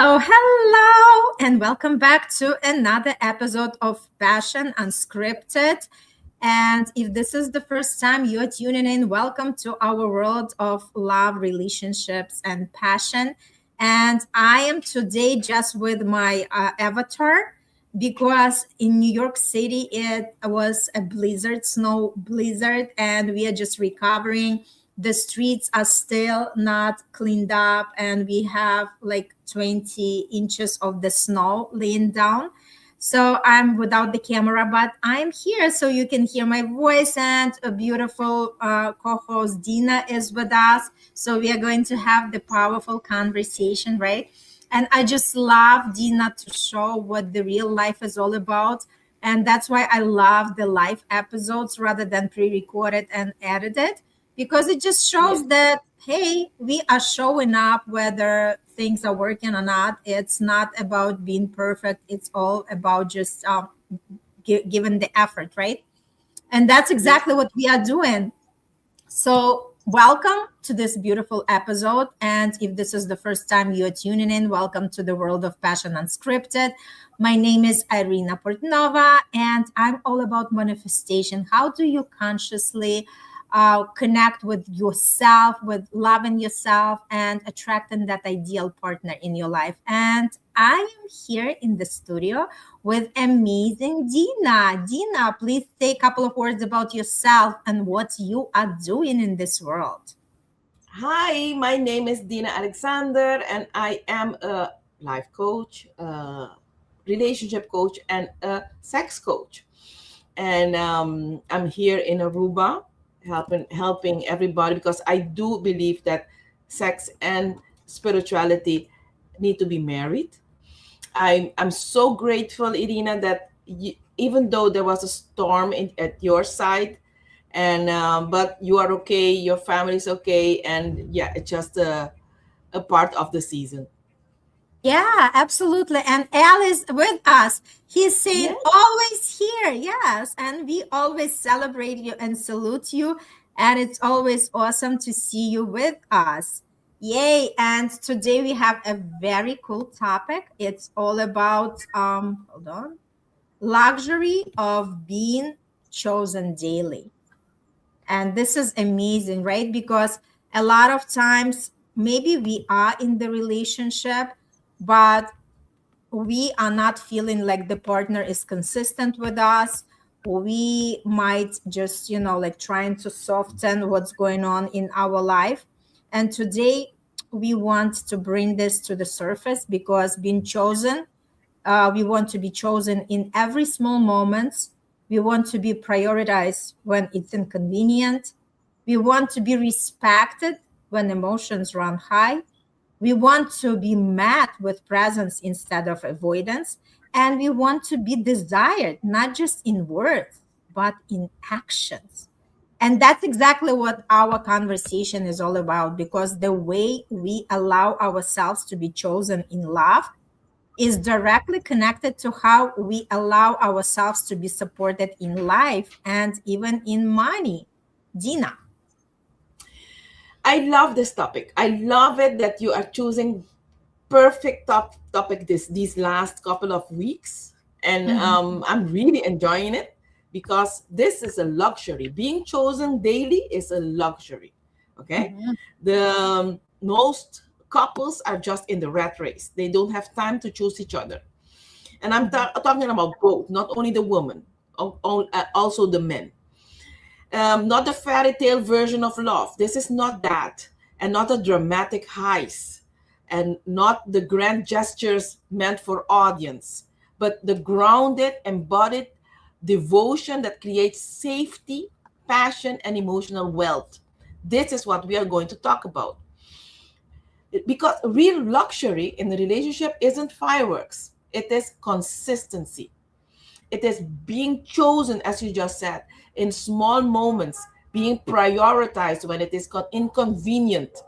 Hello, hello, and welcome back to another episode of Passion Unscripted. And if this is the first time you're tuning in, welcome to our world of love, relationships, and passion. And I am today just with my avatar because in New York City it was a blizzard, snow blizzard, and we are just recovering. The streets are still not cleaned up, and we have like 20 inches of the snow laying down. So I'm without the camera, but I'm here so you can hear my voice, and a beautiful co-host Dina is with us. So we are going to have the powerful conversation, right? And I just love Dina to show what the real life is all about. And that's why I love the live episodes rather than pre-recorded and edited, because it just shows that, hey, we are showing up whether things are working or not. It's not about being perfect. It's all about just giving the effort, right? And that's exactly what we are doing. So welcome to this beautiful episode. And if this is the first time you're tuning in, welcome to the world of Passion Unscripted. My name is Irina Portnova, and I'm all about manifestation. How do you consciously connect with yourself, with loving yourself, and attracting that ideal partner in your life? And I am here in the studio with amazing Dina. Dina, please say a couple of words about yourself and what you are doing in this world. Hi, my name is Dina Alexander, and I am a life coach, a relationship coach, and a sex coach. And I'm here in Aruba helping everybody, because I do believe that sex and spirituality need to be married. I'm so grateful, Irina, that even though there was a storm at your side, and but you are okay, your family's okay, and yeah, it's just a part of the season. Yeah, absolutely. And Al is with us. He's saying Yes. always here. Yes. And we always celebrate you and salute you. And it's always awesome to see you with us. Yay. And today we have a very cool topic. It's all about hold on. Luxury of being chosen daily. And this is amazing, right? Because a lot of times maybe we are in the relationship, but we are not feeling like the partner is consistent with us. We might just, like trying to soften what's going on in our life. And today we want to bring this to the surface, because being chosen, we want to be chosen in every small moments. We want to be prioritized when it's inconvenient. We want to be respected when emotions run high. We want to be met with presence instead of avoidance. And we want to be desired, not just in words, but in actions. And that's exactly what our conversation is all about, because the way we allow ourselves to be chosen in love is directly connected to how we allow ourselves to be supported in life and even in money. Dina. I love this topic. I love it that you are choosing perfect topic these last couple of weeks, and I'm really enjoying it, because this is a luxury. Being chosen daily is a luxury. Okay, the most couples are just in the rat race. They don't have time to choose each other, and I'm talking about both, not only the woman, also the men. Not the fairy tale version of love. This is not that, and not a dramatic highs, and not the grand gestures meant for audience, but the grounded, embodied devotion that creates safety, passion, and emotional wealth. This is what we are going to talk about. Because real luxury in the relationship isn't fireworks, it is consistency. It is being chosen, as you just said, in small moments, being prioritized when it is inconvenient,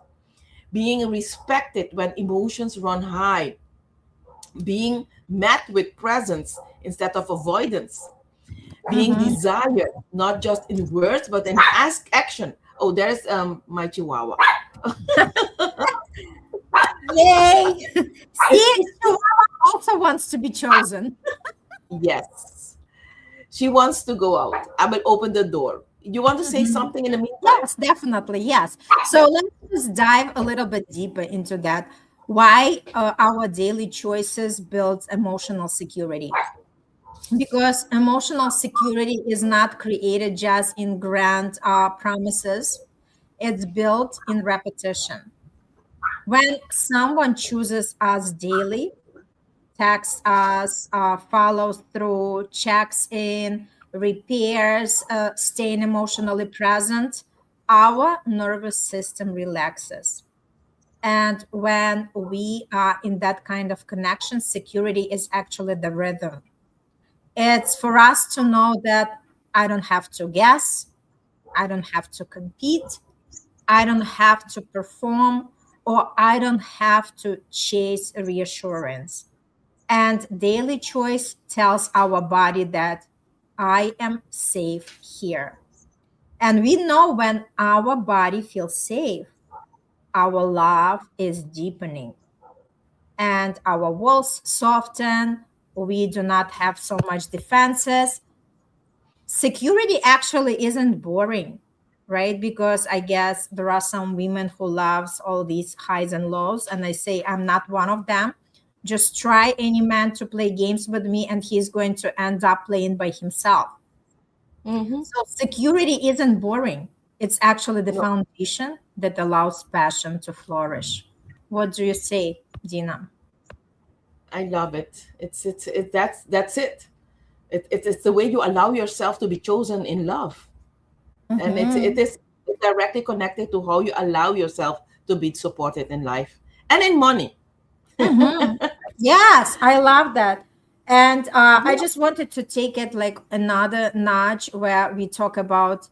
being respected when emotions run high, being met with presence instead of avoidance, being desired, not just in words, but in action. Oh, there's my chihuahua. Yay! I See, think Chihuahua also wants to be chosen. yes. She wants to go out. I will open the door. You want to say Mhm. something in the meantime? Yes, definitely. Yes. So let's just dive a little bit deeper into that. Why our daily choices builds emotional security? Because emotional security is not created just in grand promises. It's built in repetition. When someone chooses us daily, texts us, follows through, checks in, repairs, staying emotionally present, our nervous system relaxes. And when we are in that kind of connection, security is actually the rhythm. It's for us to know that I don't have to guess, I don't have to compete, I don't have to perform, or I don't have to chase reassurance. And daily choice tells our body that I am safe here. And we know when our body feels safe, our love is deepening and our walls soften. We do not have so much defenses. Security actually isn't boring, right? Because I guess there are some women who loves all these highs and lows, and I say I'm not one of them. Just try any man to play games with me and he's going to end up playing by himself. Mm-hmm. So security isn't boring. It's actually the No, foundation that allows passion to flourish. What do you say, Dina? I love it. That's it. It's the way you allow yourself to be chosen in love, and it Mm-hmm. is directly connected to how you allow yourself to be supported in life and in money. Mm-hmm. Yes, I love that. And I Yeah. just wanted to take it like another notch where we talk about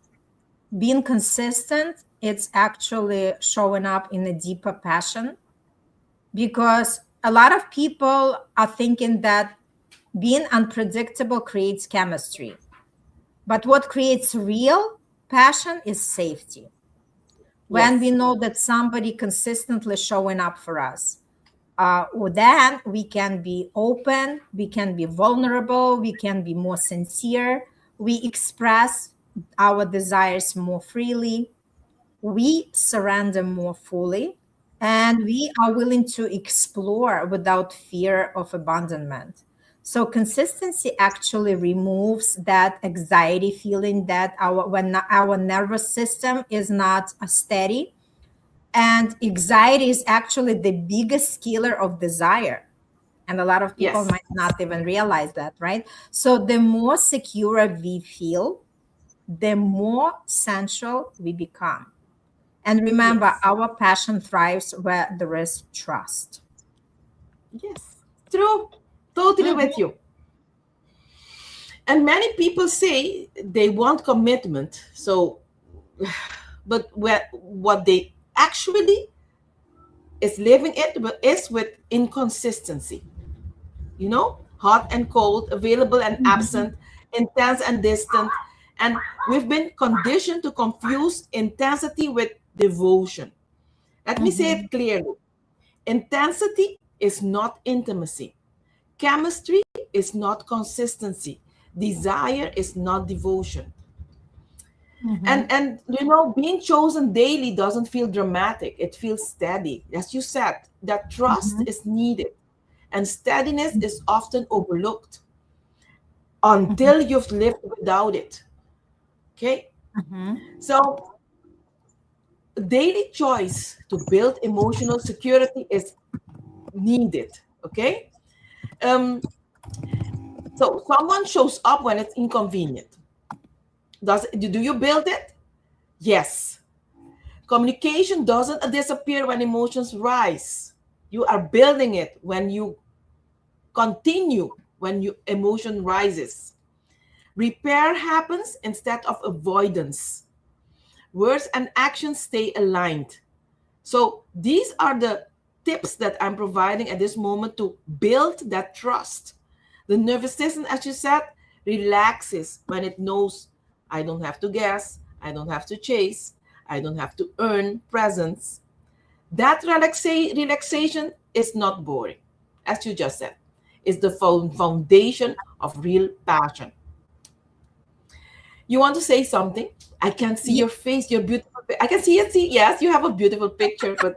being consistent. It's actually showing up in a deeper passion because a lot of people are thinking that being unpredictable creates chemistry. But what creates real passion is safety. When we Yes. know that somebody consistently showing up for us, well, then we can be open, we can be vulnerable, we can be more sincere, we express our desires more freely, we surrender more fully, and we are willing to explore without fear of abandonment. So consistency actually removes that anxiety feeling that our nervous system is not steady, and anxiety is actually the biggest killer of desire. And a lot of people Yes. might not even realize that, right? So the more secure we feel, the more sensual we become. And remember, Yes. our passion thrives where there is trust. Yes. True. Totally Mhm, with you. And many people say they want commitment. So, but what they actually is living it but is with inconsistency. Hot and cold, available and mhm, absent, intense and distant. And we've been conditioned to confuse intensity with devotion. Let me say mhm, it clearly. Intensity is not intimacy. Chemistry is not consistency. Desire is not devotion. And mhm, and being chosen daily doesn't feel dramatic. It feels steady. As you said, that trust mhm, is needed. And steadiness is often overlooked until mhm, you've lived without it. Okay? mhm, So daily choice to build emotional security is needed. Okay? Um, so someone shows up when it's inconvenient. Do you build it? Yes. Communication doesn't disappear when emotions rise. You are building it when you continue when your emotion rises. Repair happens instead of avoidance. Words and actions stay aligned. So these are the tips that I'm providing at this moment to build that trust. The nervous system, as you said, relaxes when it knows I don't have to guess, I don't have to chase, I don't have to earn presence. That relaxation is not boring, as you just said. It's the foundation of real passion. You want to say something? I can't see your face. Your beautiful. I can see it. See, yes, you have a beautiful picture, but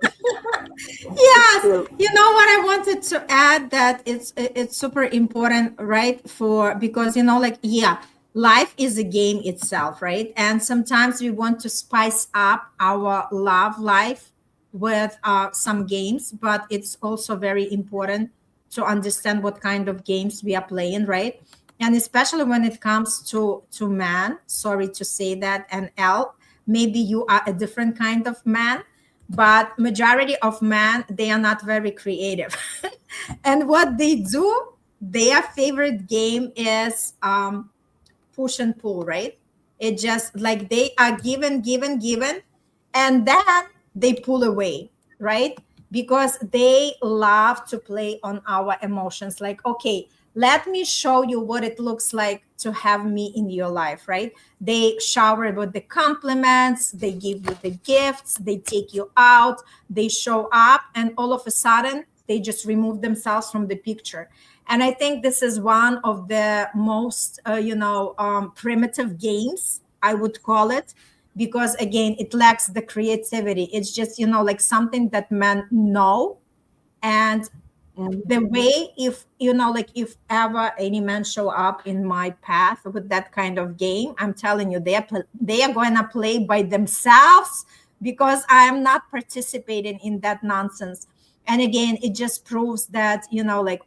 Yes, still. you know what I wanted to add, that it's super important, right? For because like, yeah, life is a game itself, right? And sometimes we want to spice up our love life with some games, but it's also very important to understand what kind of games we are playing, right? And especially when it comes to man, sorry to say that, and L, maybe you are a different kind of man, but majority of men, they are not very creative. And what they do, their favorite game is push and pull, right? It just like they are given, and then they pull away, right? Because they love to play on our emotions. Like, okay, let me show you what it looks like to have me in your life, right? They shower with the compliments, they give you the gifts, they take you out, they show up, and all of a sudden, they just remove themselves from the picture. And I think this is one of the most primitive games, I would call it, because again, it lacks the creativity. It's just like something that men know. And the Mhm. way, if like if ever any man show up in my path with that kind of game, I'm telling you, they are going to play by themselves, because I am not participating in that nonsense. And again, it just proves that like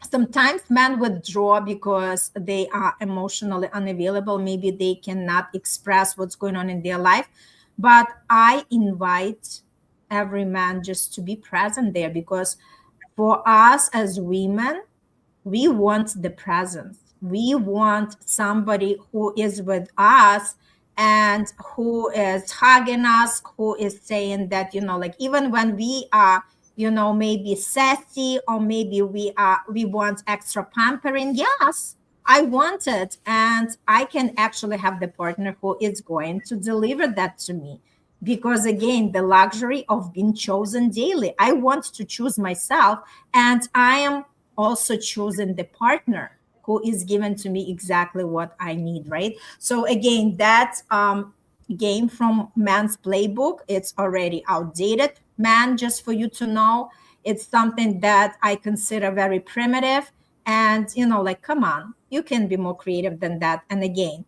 sometimes men withdraw because they are emotionally unavailable. Maybe they cannot express what's going on in their life. But I invite every man just to be present there, because for us as women, we want the presence. We want somebody who is with us and who is hugging us, who is saying that, like even when we are, maybe sassy, or maybe we want extra pampering. Yes, I want it. And I can actually have the partner who is going to deliver that to me. Because again, the luxury of being chosen daily. I want to choose myself, and I am also choosing the partner who is given to me exactly what I need, right? So again, that game from man's playbook, it's already outdated. Man, just for you to know, it's something that I consider very primitive. And like, come on, you can be more creative than that. And again,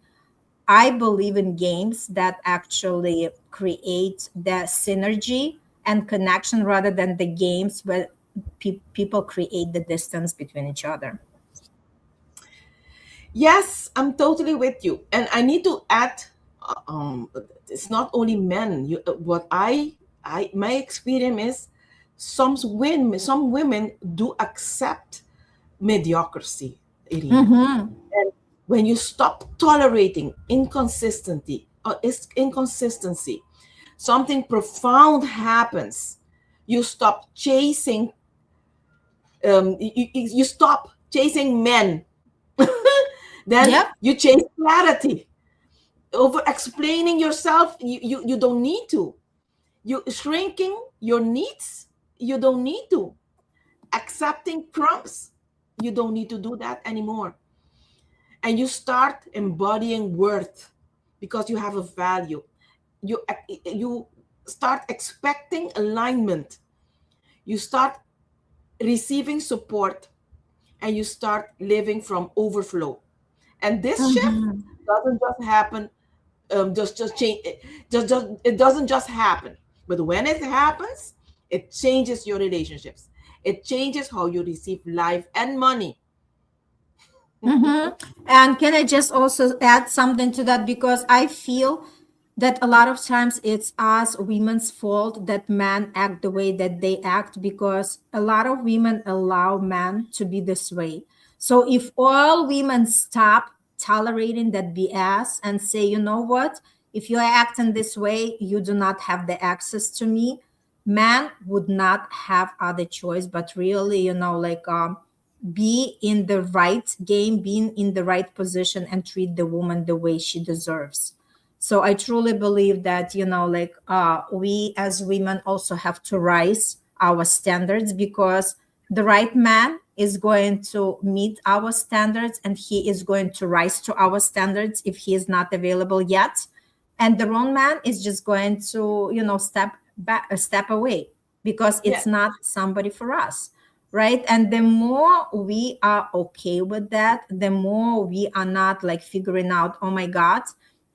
I believe in games that actually create the synergy and connection, rather than the games where people create the distance between each other. Yes, I'm totally with you. And I need to add, it's not only men. What my experience is, some women do accept mediocrity, Irina. Mm-hmm. And when you stop tolerating inconsistency, something profound happens. You stop chasing. You stop chasing men. Then Yep. you chase clarity. Over explaining yourself, you don't need to. You shrinking your needs, you don't need to. Accepting crumbs, you don't need to do that anymore. And you start embodying worth because you have a value. You start expecting alignment. You start receiving support, and you start living from overflow. And this shift Mm-hmm. doesn't just happen, just change. Just it doesn't just happen. But when it happens, it changes your relationships. It changes how you receive life and money. Mm-hmm. And can I just also add something to that? Because I feel that a lot of times it's us women's fault that men act the way that they act, because a lot of women allow men to be this way. So if all women stop tolerating that BS and say, you know what, if you're acting this way, you do not have the access to me, man would not have other choice but really, like be in the right game, being in the right position, and treat the woman the way she deserves. So I truly believe that, like we as women also have to rise our standards, because the right man is going to meet our standards and he is going to rise to our standards if he is not available yet. And the wrong man is just going to, step back, a step away, because Yeah. it's not somebody for us. Right. And the more we are okay with that, the more we are not like figuring out, oh my God,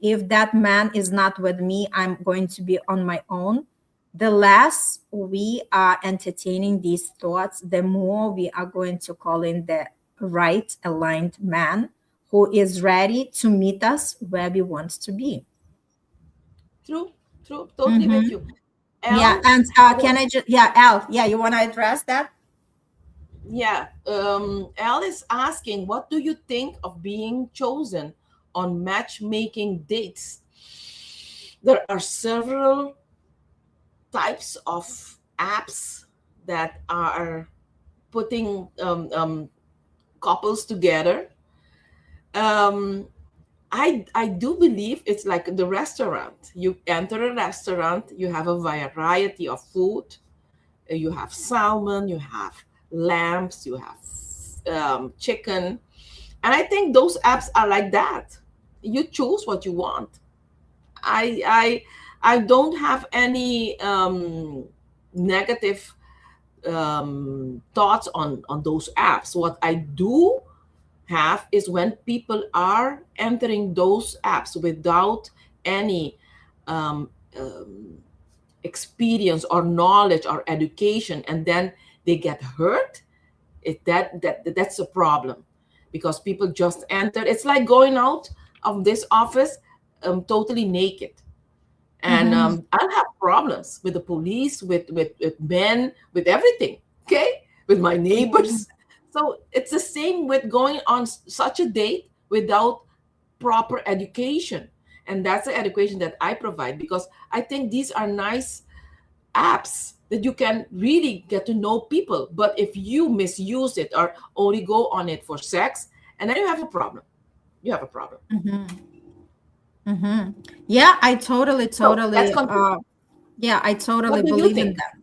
if that man is not with me, I'm going to be on my own. The less we are entertaining these thoughts, the more we are going to call in the right aligned man who is ready to meet us where we want to be. True, true, totally with Mm-hmm. you. Yeah. L, And I don't, can I just, yeah, Al, yeah, you want to address that? yeah, L is asking, what do you think of being chosen on matchmaking dates? There are several types of apps that are putting couples together. Um, I do believe it's like the restaurant. You enter a restaurant, you have a variety of food. You have salmon, you have lambs, you have chicken, and I think those apps are like that. You choose what you want. I don't have any negative thoughts on those apps. What I do have is when people are entering those apps without any um, um, experience or knowledge or education, and then they get hurt. That's a problem, because people just enter. It's like going out of this office totally naked, and Mm-hmm. I'll have problems with the police, with men, with everything. Okay, with my Mm-hmm. neighbors. So it's the same with going on such a date without proper education, and that's the education that I provide, because I think these are nice apps that you can really get to know people. But if you misuse it or only go on it for sex, and then you have a problem. You have a problem. Mm-hmm. Mm-hmm. Yeah, I So let's totally, continue. yeah, I totally What do you believe in think? that.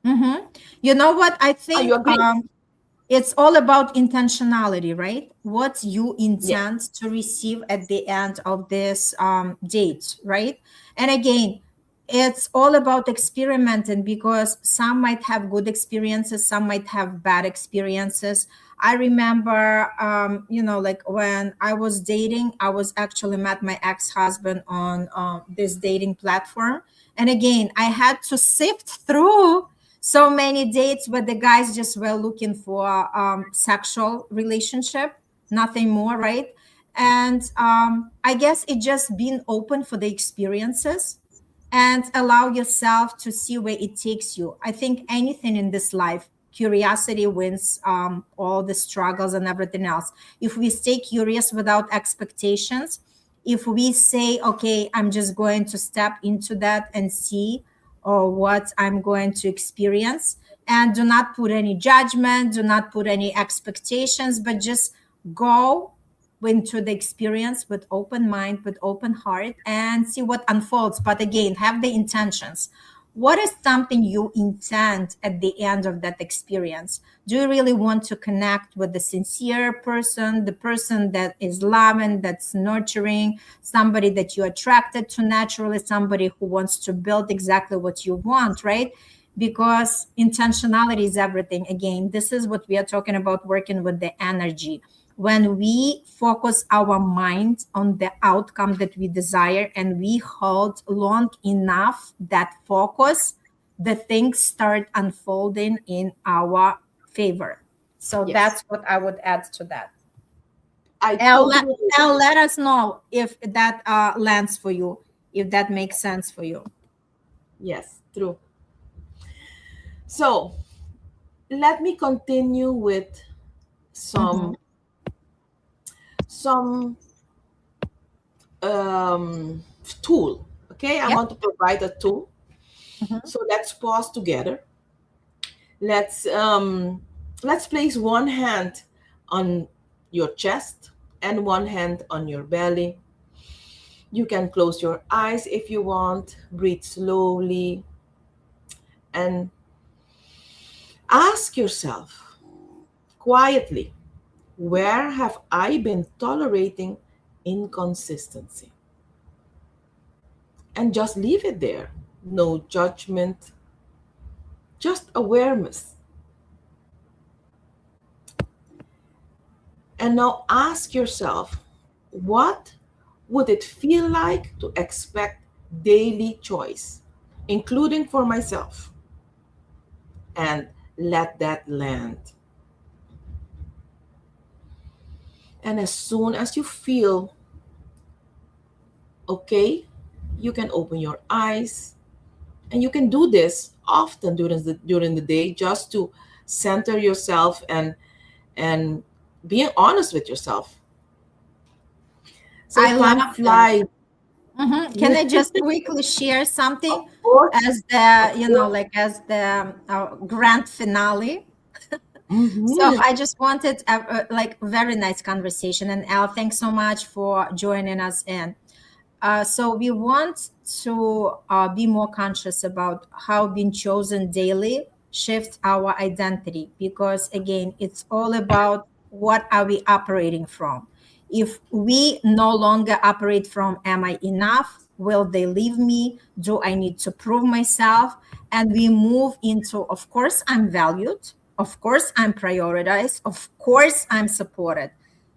Mm-hmm. You know what? I Are think you agree? it's all about intentionality, right? What you Yes. intend to receive at the end of this date, right? And again, it's all about experimenting, because some might have good experiences, some might have bad experiences. I remember, like when I was dating, I was actually met my ex-husband on this dating platform. And again, I had to sift through so many dates where the guys just were looking for sexual relationship, nothing more, right? And I guess it just being open for the experiences and allow yourself to see where it takes you. I think anything in this life, curiosity wins all the struggles and everything else. If we stay curious without expectations, if we say, okay, I'm just going to step into that and see or what I'm going to experience, and do not put any judgment, do not put any expectations, but just go into the experience with open mind, with open heart, and see what unfolds. But again, have the intentions. What is something you intend at the end of that experience? Do you really want to connect with the sincere person, the person that is loving, that's nurturing, somebody that you're attracted to naturally, somebody who wants to build exactly what you want, right? Because intentionality is everything. Again, this is what we are talking about, working with the energy. When we focus our mind on the outcome that we desire and we hold long enough that focus, the things start unfolding in our favor. So Yes. that's what I would add to that. I Elle, let, totally Elle, agree. let us know if that lands for you, if that makes sense for you. Yes, true. So let me continue with Mm-hmm. some um, tool. Okay, I Yep. want to provide a tool. Mm-hmm. So let's pause together. Let's um, let's place one hand on your chest and one hand on your belly. You can close your eyes if you want, breathe slowly, and ask yourself quietly, where have I been tolerating inconsistency? And just leave it there. No judgment, just awareness. And now ask yourself, what would it feel like to expect daily choice, including for myself? And let that land. And as soon as you feel okay, you can open your eyes, and you can do this often during the day, just to center yourself and being honest with yourself. So I time love that. flies. Can I just quickly share Of something course, as the, of course. like as the grand finale? So Hmm. I just wanted like very nice conversation. And Al, thanks so much for joining us in. So we want to be more conscious about how being chosen daily shifts our identity, because again, it's all about what are we operating from. If we no longer operate from am I enough, will they leave me, do I need to prove myself, and we move into of course I'm valued, of course I'm prioritized, of course I'm supported,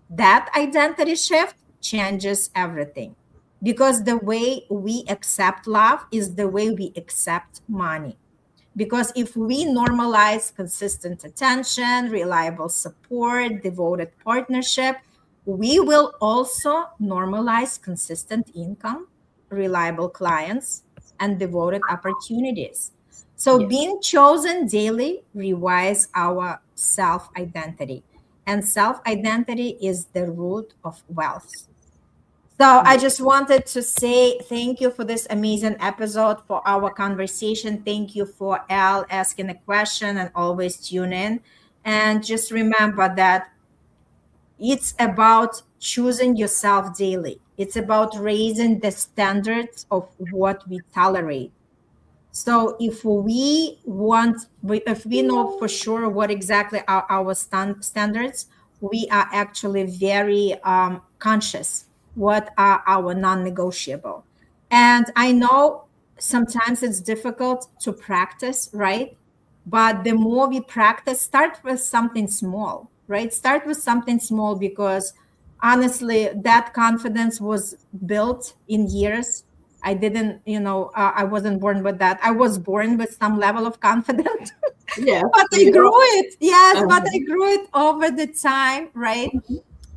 that identity shift changes everything, because the way we accept love is the way we accept money. Because if we normalize consistent attention, reliable support, devoted partnership, we will also normalize consistent income, reliable clients, and devoted opportunities. So Yes. being chosen daily rewires our self identity, and self identity is the root of wealth. So I Yes. just wanted to say thank you for this amazing episode, for our conversation. Thank you for Al asking a question and always tune in. And just remember that it's about choosing yourself daily. It's about raising the standards of what we tolerate. So if we know for sure what exactly are our standards, we are actually very conscious what are our non-negotiable. And I know sometimes it's difficult to practice, right? But the more we practice, start with something small, right? Start with something small, because honestly, that confidence was built in years. I didn't, I wasn't born with that. I was born with some level of confidence, Yes. but I We grew all. it. Yes, but I Uh-huh. grew it over the time, right?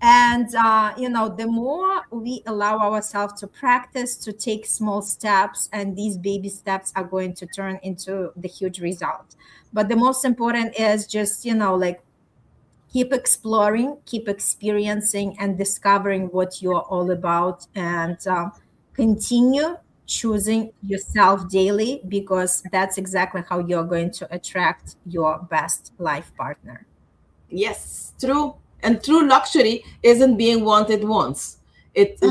And, the more we allow ourselves to practice, to take small steps, and these baby steps are going to turn into the huge result. But the most important is just, like keep exploring, keep experiencing, and discovering what you're all about, and continue choosing yourself daily, because that's exactly how you're going to attract your best life partner. Yes, true. And true luxury isn't being wanted once. It's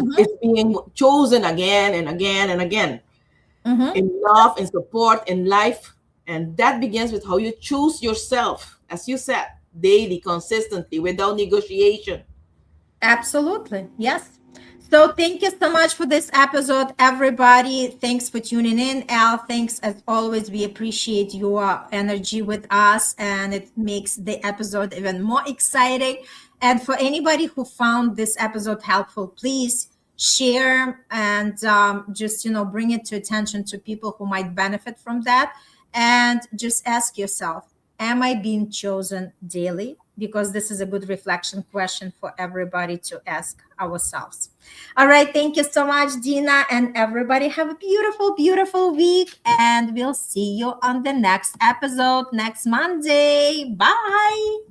being chosen again and again and again, Mm-hmm. in love, in support, in life. And that begins with how you choose yourself, as you said, daily, consistently, without negotiation. Absolutely. Yes. So thank you so much for this episode, everybody. Thanks for tuning in. Al, thanks as always. We appreciate your energy with us, and it makes the episode even more exciting. And for anybody who found this episode helpful, please share and just, bring it to attention to people who might benefit from that. And just ask yourself, am I being chosen daily? Because this is a good reflection question for everybody to ask ourselves. All right. Thank you so much, Dina. And everybody have a beautiful, beautiful week. And we'll see you on the next episode next Monday. Bye.